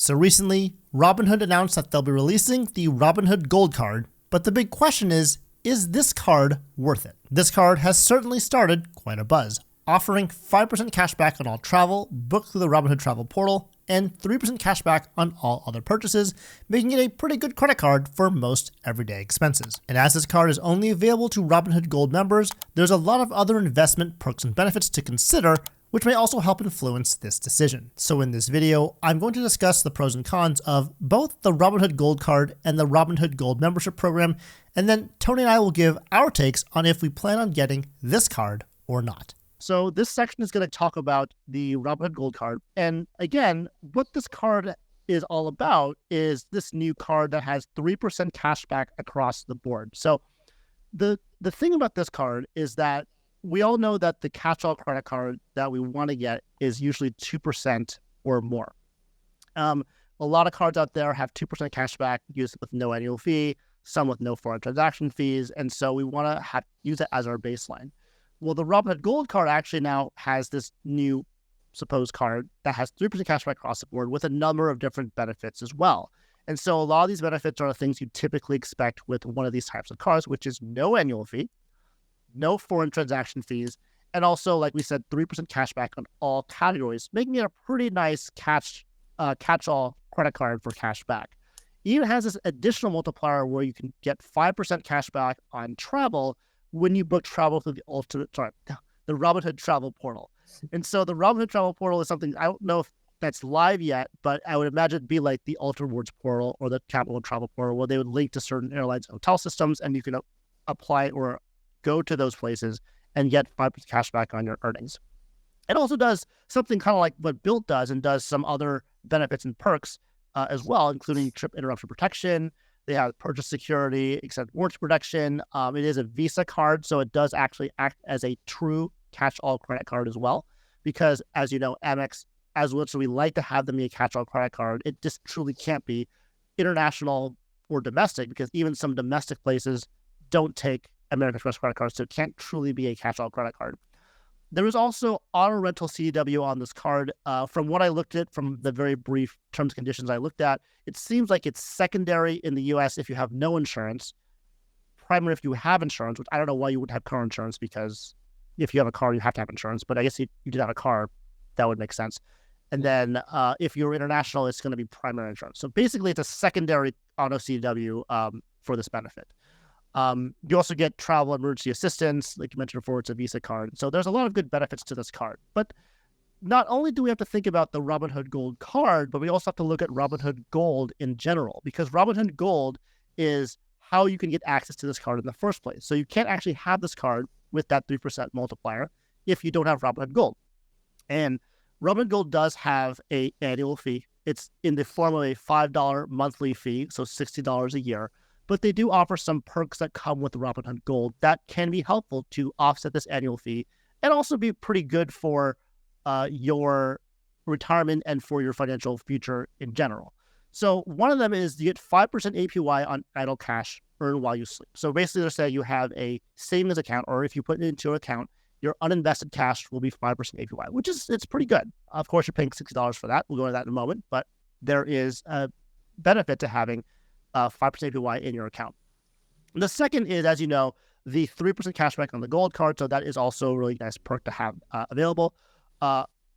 So recently, Robinhood announced that they'll be releasing the Robinhood Gold card, but the big question is this card worth it? This card has certainly started quite a buzz, offering 5% cashback on all travel booked through the Robinhood travel portal and 3% cashback on all other purchases, making it a pretty good credit card for most everyday expenses. And as this card is only available to Robinhood Gold members, there's a lot of other investment perks and benefits to consider, which may also help influence this decision. So in this video, I'm going to discuss the pros and cons of both the Robinhood Gold card and the Robinhood Gold membership program, and then Tony and I will give our takes on if we plan on getting this card or not. So this section is going to talk about the Robinhood Gold card. And again, what this card is all about is this new card that has 3% cash back across the board. So the thing about this card is that we all know that the catch-all credit card that we want to get is usually 2% or more. A lot of cards out there have 2% cash back used with no annual fee, some with no foreign transaction fees. And so we want to use it as our baseline. Well, the Robinhood Gold card actually now has this new supposed card that has 3% cashback across the board with a number of different benefits as well. And so a lot of these benefits are the things you typically expect with one of these types of cards, which is no annual fee, no foreign transaction fees, and also, like we said, 3% cashback on all categories, making it a pretty nice catch-all credit card for cashback. It even has this additional multiplier where you can get 5% cashback on travel when you book travel through the Robinhood travel portal. And so the Robinhood travel portal is something, I don't know if that's live yet, but I would imagine it'd be like the Ultra Rewards portal or the Capital One travel portal, where they would link to certain airlines, hotel systems, and you can apply or go to those places and get 5% cashback on your earnings. It also does something kind of like what Bilt does and does some other benefits and perks as well, including trip interruption protection. They have purchase security, extended warranty protection. It is a Visa card, so it does actually act as a true catch-all credit card as well. Because, as you know, Amex, as much as we like to have them be a catch-all credit card, it just truly can't be international or domestic, because even some domestic places don't take American Express credit cards, so it can't truly be a catch-all credit card. There is also auto rental CDW on this card. From what I looked at, from the very brief terms and conditions I looked at, it seems like it's secondary in the U.S. if you have no insurance, primary if you have insurance, which I don't know why you would have car insurance, because if you have a car, you have to have insurance. But I guess you did have a car, that would make sense. And then if you're international, it's going to be primary insurance. So basically, it's a secondary auto CDW for this benefit. You also get travel emergency assistance, like you mentioned before, it's a Visa card. So there's a lot of good benefits to this card. But not only do we have to think about the Robinhood Gold card, but we also have to look at Robinhood Gold in general, because Robinhood Gold is how you can get access to this card in the first place. So you can't actually have this card with that 3% multiplier if you don't have Robinhood Gold. And Robinhood Gold does have an annual fee. It's in the form of a $5 monthly fee, so $60 a year. But they do offer some perks that come with Robinhood Gold that can be helpful to offset this annual fee and also be pretty good for your retirement and for your financial future in general. So one of them is you get 5% APY on idle cash earned while you sleep. So basically, they're saying you have a savings account, or if you put it into your account, your uninvested cash will be 5% APY, which is, it's pretty good. Of course, you're paying $60 for that. We'll go into that in a moment, but there is a benefit to having 5% APY in your account. The second is, as you know, the 3% cashback on the Gold card. So that is also a really nice perk to have available.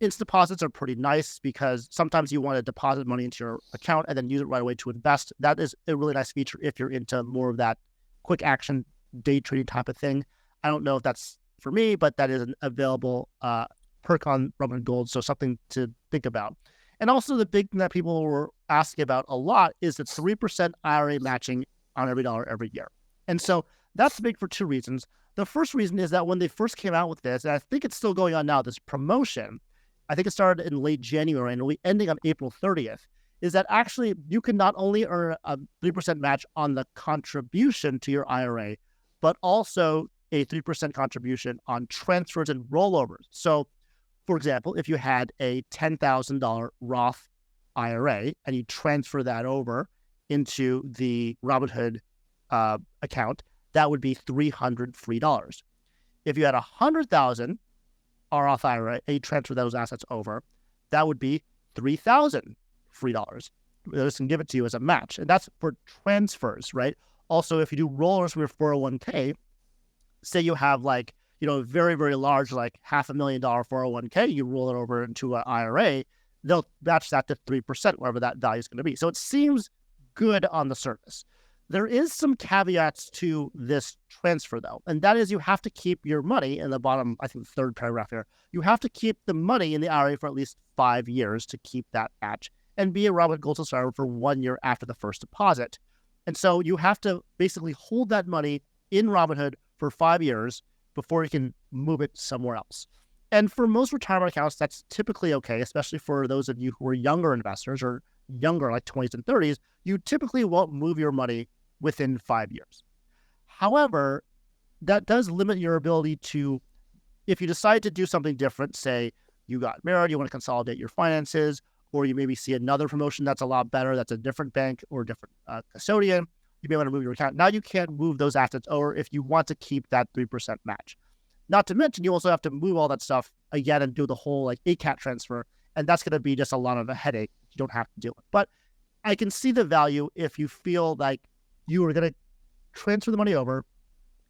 Instant deposits are pretty nice because sometimes you want to deposit money into your account and then use it right away to invest. That is a really nice feature if you're into more of that quick action day trading type of thing. I don't know if that's for me, but that is an available perk on Robinhood Gold. So something to think about. And also the big thing that people were asking about a lot is the 3% IRA matching on every dollar every year. And so that's big for two reasons. The first reason is that when they first came out with this, and I think it's still going on now, this promotion, I think it started in late January and will be ending on April 30th, is that actually you can not only earn a 3% match on the contribution to your IRA, but also a 3% contribution on transfers and rollovers. So, for example, if you had a $10,000 Roth IRA and you transfer that over into the Robinhood account, that would be $300 free. If you had $100,000 Roth IRA and you transfer those assets over, that would be $3,000 free dollars. They're just going to give it to you as a match. And that's for transfers, right? Also, if you do rollers from your 401k, say you have like, a very, very large, like $500,000 401k, you roll it over into an IRA, they'll match that to 3%, wherever that value is going to be. So it seems good on the surface. There is some caveats to this transfer, though, and that is you have to keep your money in the bottom, I think, third paragraph here. You have to keep the money in the IRA for at least 5 years to keep that match and be a Robinhood Gold subscriber for 1 year after the first deposit. And so you have to basically hold that money in Robinhood for 5 years before you can move it somewhere else. And for most retirement accounts, that's typically okay, especially for those of you who are younger investors or younger, like 20s and 30s. You typically won't move your money within 5 years. However, that does limit your ability to, if you decide to do something different, say you got married, you want to consolidate your finances, or you maybe see another promotion that's a lot better, that's a different bank or different custodian, you may want to move your account. Now you can't move those assets over if you want to keep that 3% match. Not to mention, you also have to move all that stuff again and do the whole like ACAT transfer, and that's going to be just a lot of a headache you don't have to deal with. But I can see the value if you feel like you are going to transfer the money over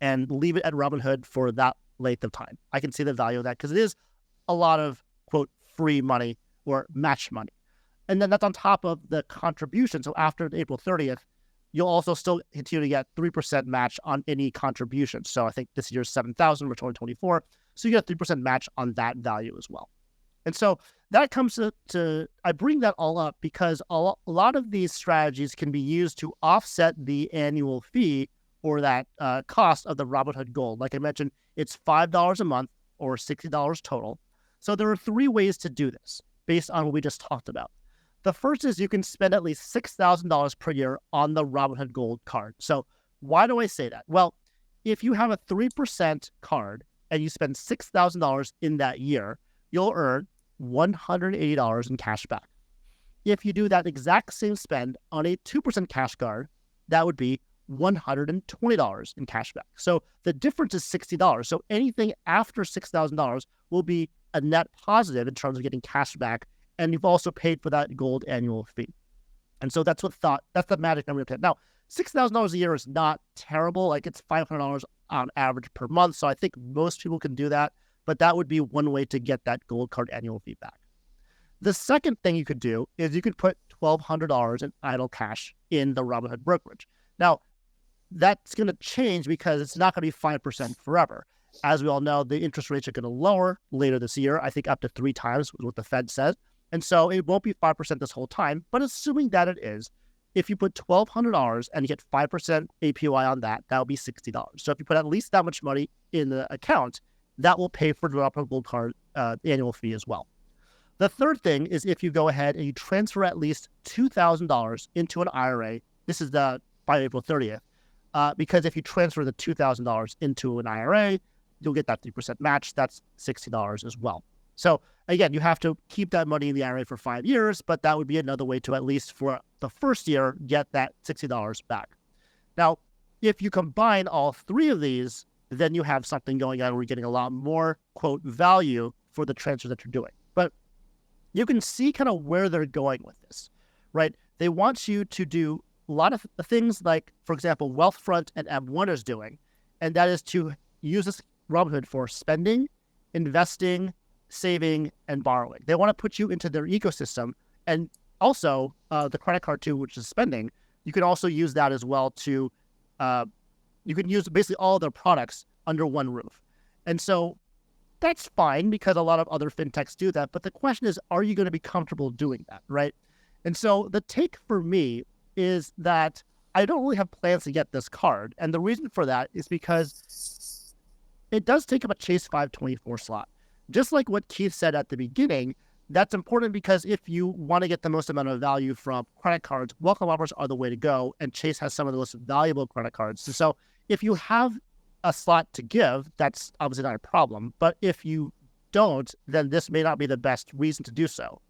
and leave it at Robinhood for that length of time. I can see the value of that because it is a lot of, quote, free money or match money. And then that's on top of the contribution. So after April 30th, you'll also still continue to get 3% match on any contribution. So I think this year's $7,000 for 2024. So you get a 3% match on that value as well. And so that comes to I bring that all up because a lot of these strategies can be used to offset the annual fee or that cost of the Robinhood Gold. Like I mentioned, it's $5 a month or $60 total. So there are 3 ways to do this based on what we just talked about. The first is you can spend at least $6,000 per year on the Robinhood Gold card. So why do I say that? Well, if you have a 3% card and you spend $6,000 in that year, you'll earn $180 in cash back. If you do that exact same spend on a 2% cash card, that would be $120 in cash back. So the difference is $60. So anything after $6,000 will be a net positive in terms of getting cash back, and you've also paid for that gold annual fee. And so that's the magic number. Now, $6,000 a year is not terrible. Like it's $500 on average per month. So I think most people can do that, but that would be one way to get that gold card annual fee back. The second thing you could do is you could put $1,200 in idle cash in the Robinhood brokerage. Now, that's going to change because it's not going to be 5% forever. As we all know, the interest rates are going to lower later this year, I think up to 3 times what the Fed says. And so it won't be 5% this whole time, but assuming that it is, if you put $1,200 and you get 5% APY on that, that would be $60. So if you put at least that much money in the account, that will pay for the Robinhood Gold card annual fee as well. The third thing is if you go ahead and you transfer at least $2,000 into an IRA, this is by April 30th, because if you transfer the $2,000 into an IRA, you'll get that 3% match. That's $60 as well. So again, you have to keep that money in the IRA for 5 years, but that would be another way to at least for the first year, get that $60 back. Now, if you combine all 3 of these, then you have something going on where you're getting a lot more, quote, value for the transfer that you're doing. But you can see kind of where they're going with this, right? They want you to do a lot of things like, for example, Wealthfront and M1 is doing, and that is to use this Robinhood for spending, investing, saving, and borrowing. They want to put you into their ecosystem, and also the credit card too, which is spending. You can also use that as well to, you can use basically all their products under one roof. And so that's fine because a lot of other fintechs do that. But the question is, are you going to be comfortable doing that, right? And so the take for me is that I don't really have plans to get this card. And the reason for that is because it does take up a Chase 524 slot. Just like what Keith said at the beginning, that's important because if you want to get the most amount of value from credit cards, welcome offers are the way to go. And Chase has some of the most valuable credit cards. So if you have a slot to give, that's obviously not a problem. But if you don't, then this may not be the best reason to do so.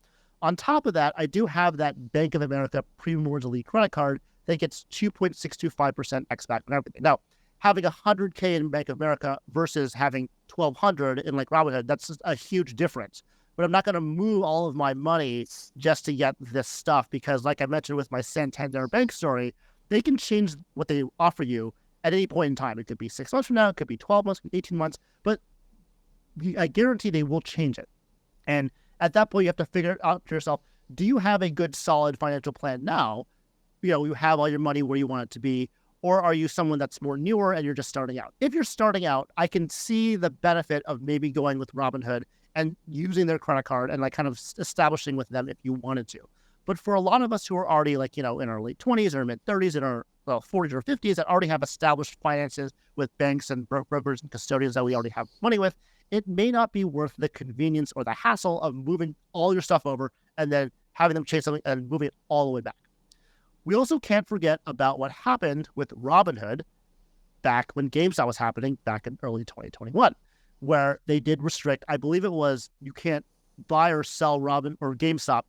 On top of that, I do have that Bank of America Premium Rewards Elite credit card that gets 2.625% X-back and everything. Now, having $100K in Bank of America versus having $1,200 in like Robinhood, that's just a huge difference. but I'm not going to move all of my money just to get this stuff, because like I mentioned with my Santander Bank story, they can change what they offer you at any point in time. It could be 6 months from now, it could be 12 months, 18 months, but I guarantee they will change it. And at that point, you have to figure out for yourself, do you have a good, solid financial plan now? You have all your money where you want it to be, or are you someone that's more newer and you're just starting out? If you're starting out, I can see the benefit of maybe going with Robinhood and using their credit card and like kind of establishing with them if you wanted to. But for a lot of us who are already like, in our late 20s or mid 30s, in our 40s or 50s that already have established finances with banks and brokers and custodians that we already have money with, it may not be worth the convenience or the hassle of moving all your stuff over and then having them change something and moving it all the way back. We also can't forget about what happened with Robinhood back when GameStop was happening back in early 2021, where they did restrict, I believe it was, you can't buy or sell GameStop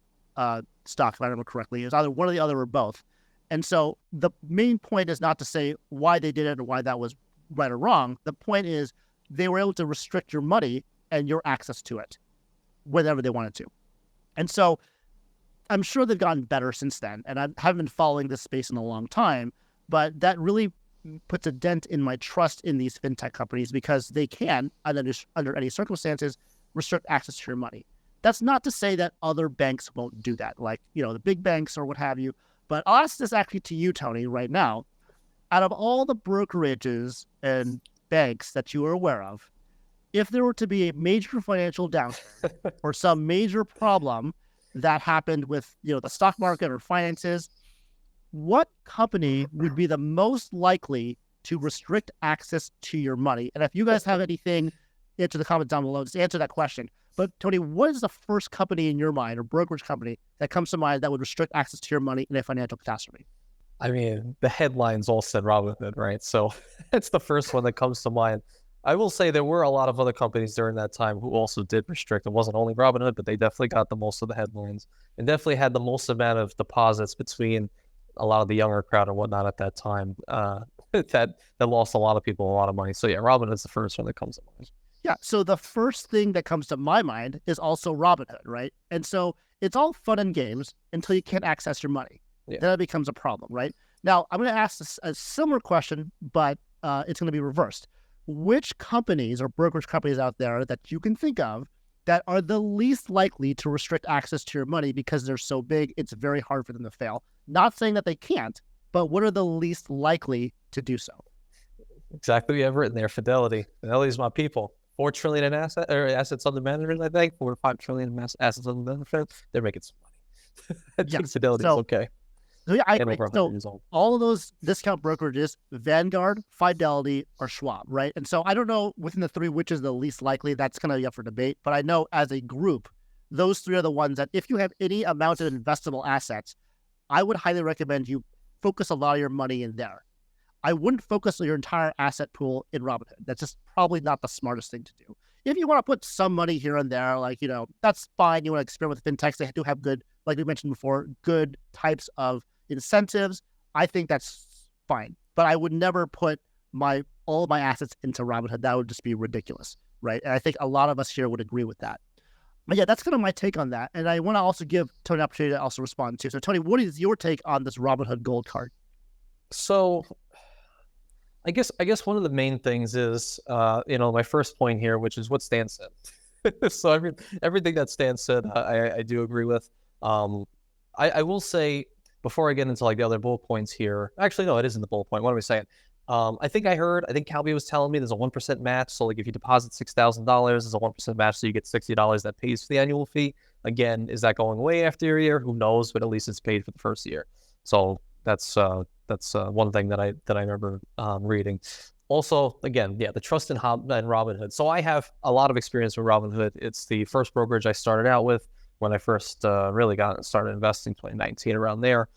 stock, if I remember correctly. It was either one or the other or both. And so the main point is not to say why they did it or why that was right or wrong. The point is they were able to restrict your money and your access to it whenever they wanted to. And so I'm sure they've gotten better since then. And I haven't been following this space in a long time, but that really puts a dent in my trust in these fintech companies, because they can, under any circumstances, restrict access to your money. That's not to say that other banks won't do that, like, the big banks or what have you. But I'll ask this actually to you, Tony, right now. Out of all the brokerages and banks that you are aware of, if there were to be a major financial downturn or some major problem that happened with, the stock market or finances, what company would be the most likely to restrict access to your money? And if you guys have anything, answer the comments down below. Just answer that question. But Tony, what is the first company in your mind or brokerage company that comes to mind that would restrict access to your money in a financial catastrophe? I mean, the headlines all said Robinhood, right? So it's the first one that comes to mind. I will say there were a lot of other companies during that time who also did restrict. It wasn't only Robinhood, but they definitely got the most of the headlines and definitely had the most amount of deposits between a lot of the younger crowd and whatnot at that time. That lost a lot of people a lot of money. So yeah, Robinhood's the first one that comes to mind. Yeah, so the first thing that comes to my mind is also Robinhood, right? And so it's all fun and games until you can't access your money. Yeah. Then it becomes a problem, right? Now, I'm going to ask a similar question, but it's going to be reversed. Which companies or brokerage companies out there that you can think of that are the least likely to restrict access to your money because they're so big, it's very hard for them to fail? Not saying that they can't, but what are the least likely to do so? Exactly what you have written there, Fidelity. Fidelity's my people. $4 trillion in assets under management, I think. 4 to 5 trillion in assets under management. They're making some money. I think Fidelity's okay. So yeah, so all of those discount brokerages, Vanguard, Fidelity, or Schwab, right? And so I don't know within the three which is the least likely. That's going to be up for debate. But I know as a group, those three are the ones that if you have any amount of investable assets, I would highly recommend you focus a lot of your money in there. I wouldn't focus on your entire asset pool in Robinhood. That's just probably not the smartest thing to do. If you want to put some money here and there, like, that's fine. You want to experiment with fintechs. They do have good, like we mentioned before, good types of incentives. I think that's fine. But I would never put all of my assets into Robinhood. That would just be ridiculous, right? And I think a lot of us here would agree with that. But yeah, that's kind of my take on that. And I want to also give Tony an opportunity to also respond too. So Tony, what is your take on this Robinhood Gold card? So I guess one of the main things is, my first point here, which is what Stan said. So everything that Stan said, I do agree with. I will say, before I get into like the other bullet points here, actually, no, it isn't the bullet point. What am I saying? I think Calby was telling me there's a 1% match. So like if you deposit $6,000, there's a 1% match. So you get $60 that pays for the annual fee. Again, is that going away after a year? Who knows? But at least it's paid for the first year. So that's one thing that I remember reading. Also, again, the trust in Robinhood. So I have a lot of experience with Robinhood. It's the first brokerage I started out with when I first really started investing, 2019, around there,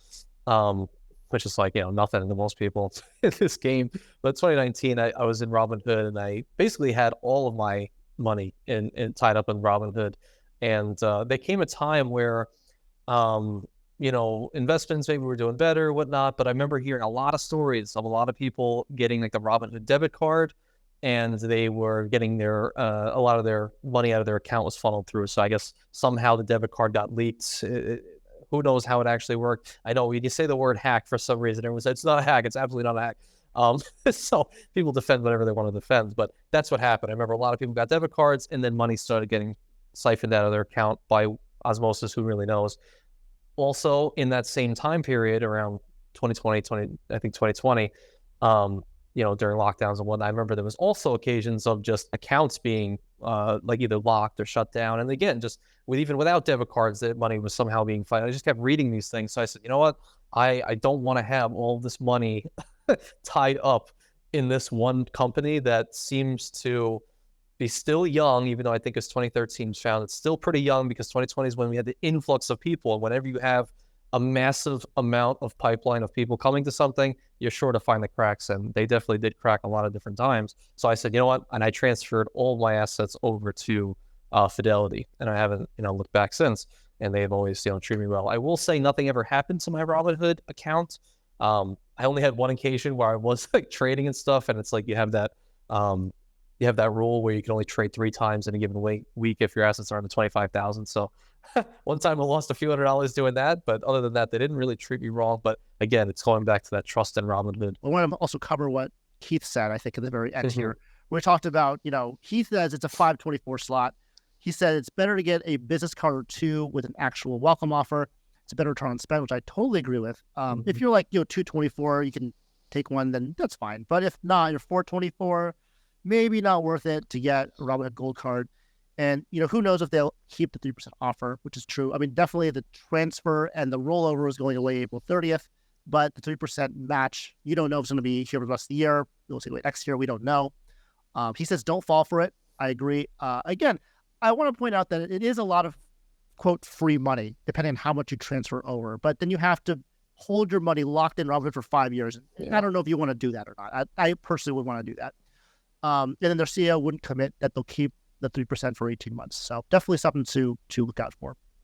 which is like, nothing to most people in this game. But 2019, I was in Robinhood, and I basically had all of my money tied up in Robinhood. And there came a time where investments maybe were doing better, whatnot. But I remember hearing a lot of stories of a lot of people getting like the Robinhood debit card and they were getting their a lot of their money out of their account was funneled through. So I guess somehow the debit card got leaked. Who knows how it actually worked? I know when you say the word hack for some reason, everyone says it's not a hack. It's absolutely not a hack. So people defend whatever they want to defend, but that's what happened. I remember a lot of people got debit cards, and then money started getting siphoned out of their account by osmosis. Who really knows? Also, in that same time period, around 2020, during lockdowns and whatnot, I remember there was also occasions of just accounts being like either locked or shut down. And again, just even without debit cards, that money was somehow being fined. I just kept reading these things. So I said, you know what? I don't want to have all this money tied up in this one company that seems to be still young, even though I think it's 2013 was found. It's still pretty young because 2020 is when we had the influx of people. And whenever you have a massive amount of pipeline of people coming to something, you're sure to find the cracks, and they definitely did crack a lot of different times. So I said, you know what? And I transferred all my assets over to Fidelity, and I haven't, looked back since. And they've always, treated me well. I will say nothing ever happened to my Robinhood account. I only had one occasion where I was like trading and stuff, and it's like you have that rule where you can only trade 3 times in a given week if your assets are under 25,000. So one time I lost a few $100s doing that, but other than that, they didn't really treat me wrong. But again, it's going back to that trust in Robinhood. I want to also cover what Keith said, I think, at the very end here. We talked about, Keith says it's a 524 slot. He said it's better to get a business card or 2 with an actual welcome offer. It's a better return on spend, which I totally agree with. If you're like, 224, you can take one, then that's fine. But if not, you're 424, maybe not worth it to get a Robinhood Gold card. And, who knows if they'll keep the 3% offer, which is true. I mean, definitely the transfer and the rollover is going away April 30th, but the 3% match, you don't know if it's going to be here for the rest of the year. We'll see next year. We don't know. He says, don't fall for it. I agree. Again, I want to point out that it is a lot of, quote, free money, depending on how much you transfer over. But then you have to hold your money locked in Robinhood for 5 years. Yeah. I don't know if you want to do that or not. I personally would want to do that. And then their CEO wouldn't commit that they'll keep the 3% for 18 months. So definitely something to look out for.